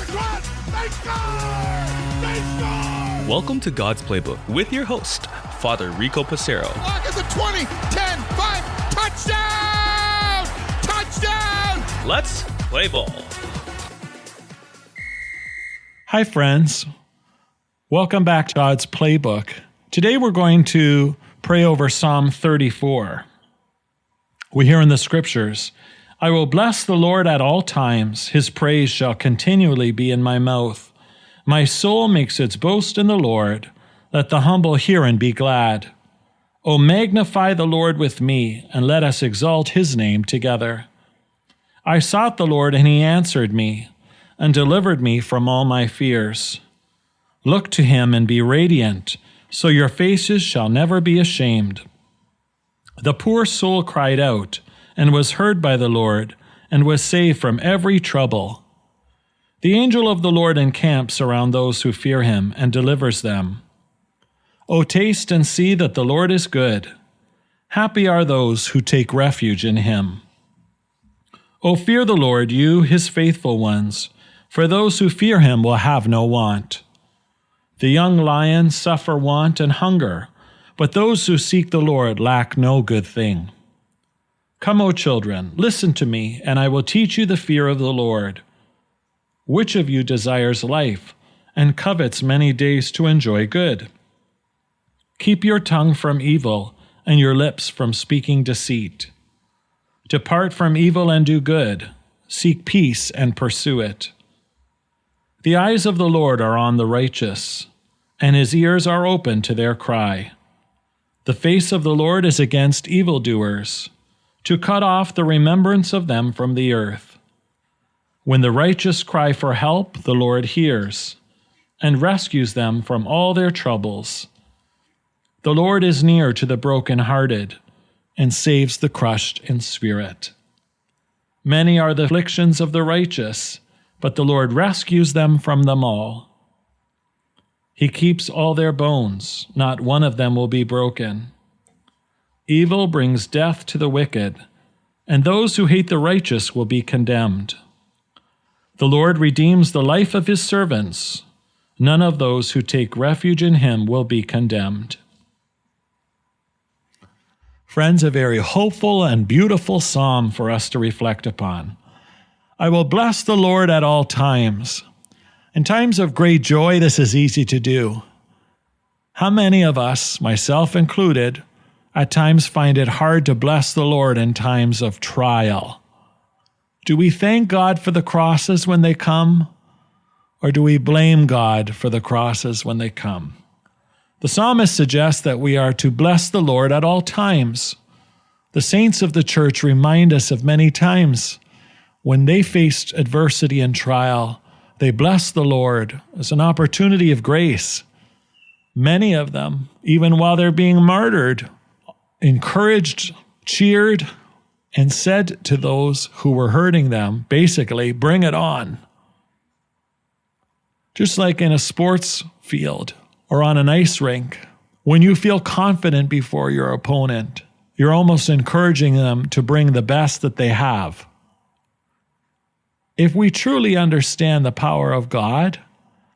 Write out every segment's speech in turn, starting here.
They score! They score! Welcome to God's Playbook with your host, Father Rico Passero. Lock at the 20, 10, 5, touchdown! Touchdown! Let's play ball. Hi, friends. Welcome back to God's Playbook. Today we're going to pray over Psalm 34. We hear in the scriptures, I will bless the Lord at all times. His praise shall continually be in my mouth. My soul makes its boast in the Lord. Let the humble hear and be glad. O magnify the Lord with me, and let us exalt his name together. I sought the Lord, and he answered me, and delivered me from all my fears. Look to him and be radiant, so your faces shall never be ashamed. The poor soul cried out, and was heard by the Lord, and was saved from every trouble. The angel of the Lord encamps around those who fear him, and delivers them. O taste and see that the Lord is good. Happy are those who take refuge in him. O fear the Lord, you, his faithful ones, for those who fear him will have no want. The young lions suffer want and hunger, but those who seek the Lord lack no good thing. Come, O children, listen to me, and I will teach you the fear of the Lord. Which of you desires life, and covets many days to enjoy good? Keep your tongue from evil, and your lips from speaking deceit. Depart from evil and do good. Seek peace and pursue it. The eyes of the Lord are on the righteous, and his ears are open to their cry. The face of the Lord is against evildoers, to cut off the remembrance of them from the earth. When the righteous cry for help, the Lord hears, and rescues them from all their troubles. The Lord is near to the brokenhearted, and saves the crushed in spirit. Many are the afflictions of the righteous, but the Lord rescues them from them all. He keeps all their bones, not one of them will be broken. Evil brings death to the wicked, and those who hate the righteous will be condemned. The Lord redeems the life of his servants. None of those who take refuge in him will be condemned. Friends, a very hopeful and beautiful psalm for us to reflect upon. I will bless the Lord at all times. In times of great joy, this is easy to do. How many of us, myself included, at times find it hard to bless the Lord in times of trial? Do we thank God for the crosses when they come, or do we blame God for the crosses when they come? The psalmist suggests that we are to bless the Lord at all times. The saints of the church remind us of many times when they faced adversity and trial, they blessed the Lord as an opportunity of grace. Many of them, even while they're being martyred, encouraged, cheered, and said to those who were hurting them, basically, bring it on. Just like in a sports field or on an ice rink, when you feel confident before your opponent, you're almost encouraging them to bring the best that they have. If we truly understand the power of God,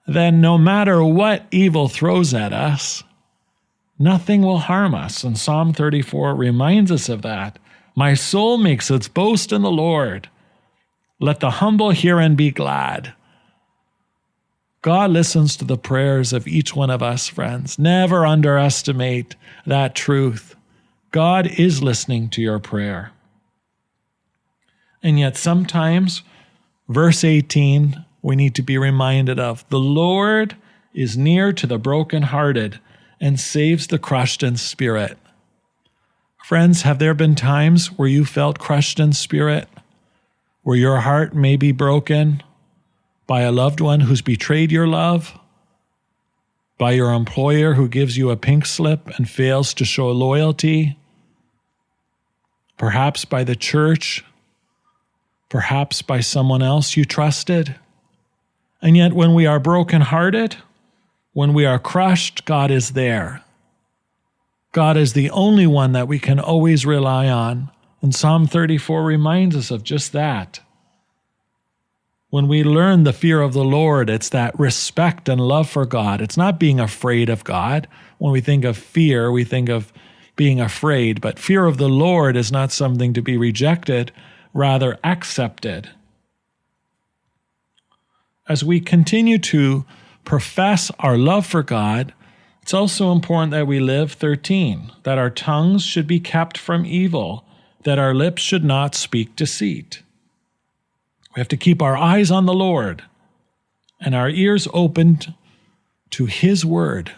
then no matter what evil throws at us, nothing will harm us. And Psalm 34 reminds us of that. My soul makes its boast in the Lord. Let the humble hear and be glad. God listens to the prayers of each one of us, friends. Never underestimate that truth. God is listening to your prayer. And yet sometimes, verse 18, we need to be reminded of, the Lord is near to the brokenhearted and saves the crushed in spirit. Friends, have there been times where you felt crushed in spirit, where your heart may be broken by a loved one who's betrayed your love, by your employer who gives you a pink slip and fails to show loyalty, perhaps by the church, perhaps by someone else you trusted? And yet when we are brokenhearted, when we are crushed, God is there. God is the only one that we can always rely on. And Psalm 34 reminds us of just that. When we learn the fear of the Lord, it's that respect and love for God. It's not being afraid of God. When we think of fear, we think of being afraid, but fear of the Lord is not something to be rejected, rather accepted. As we continue to profess our love for God, it's also important that we live 13, that our tongues should be kept from evil, that our lips should not speak deceit. We have to keep our eyes on the Lord and our ears opened to His word.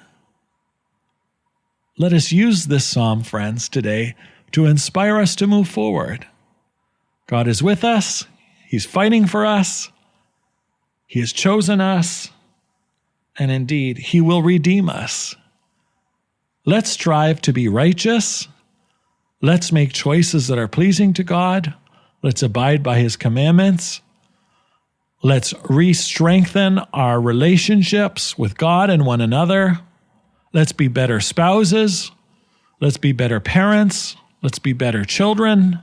Let us use this psalm, friends, today to inspire us to move forward. God is with us. He's fighting for us. He has chosen us. And indeed, He will redeem us. Let's strive to be righteous. Let's make choices that are pleasing to God. Let's abide by His commandments. Let's re-strengthen our relationships with God and one another. Let's be better spouses. Let's be better parents. Let's be better children.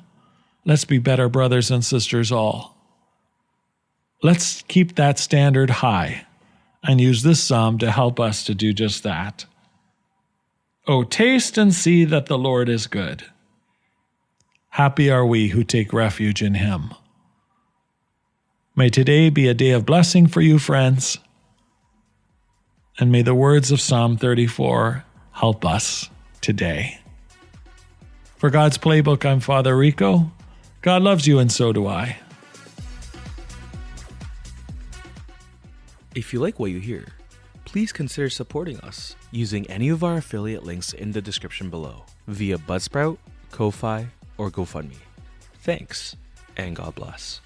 Let's be better brothers and sisters all. Let's keep that standard high and use this psalm to help us to do just that. Oh, taste and see that the Lord is good. Happy are we who take refuge in Him. May today be a day of blessing for you, friends, and may the words of Psalm 34 help us today. For God's Playbook, I'm Father Rico. God loves you, and so do I. If you like what you hear, please consider supporting us using any of our affiliate links in the description below via Buzzsprout, Ko-Fi, or GoFundMe. Thanks, and God bless.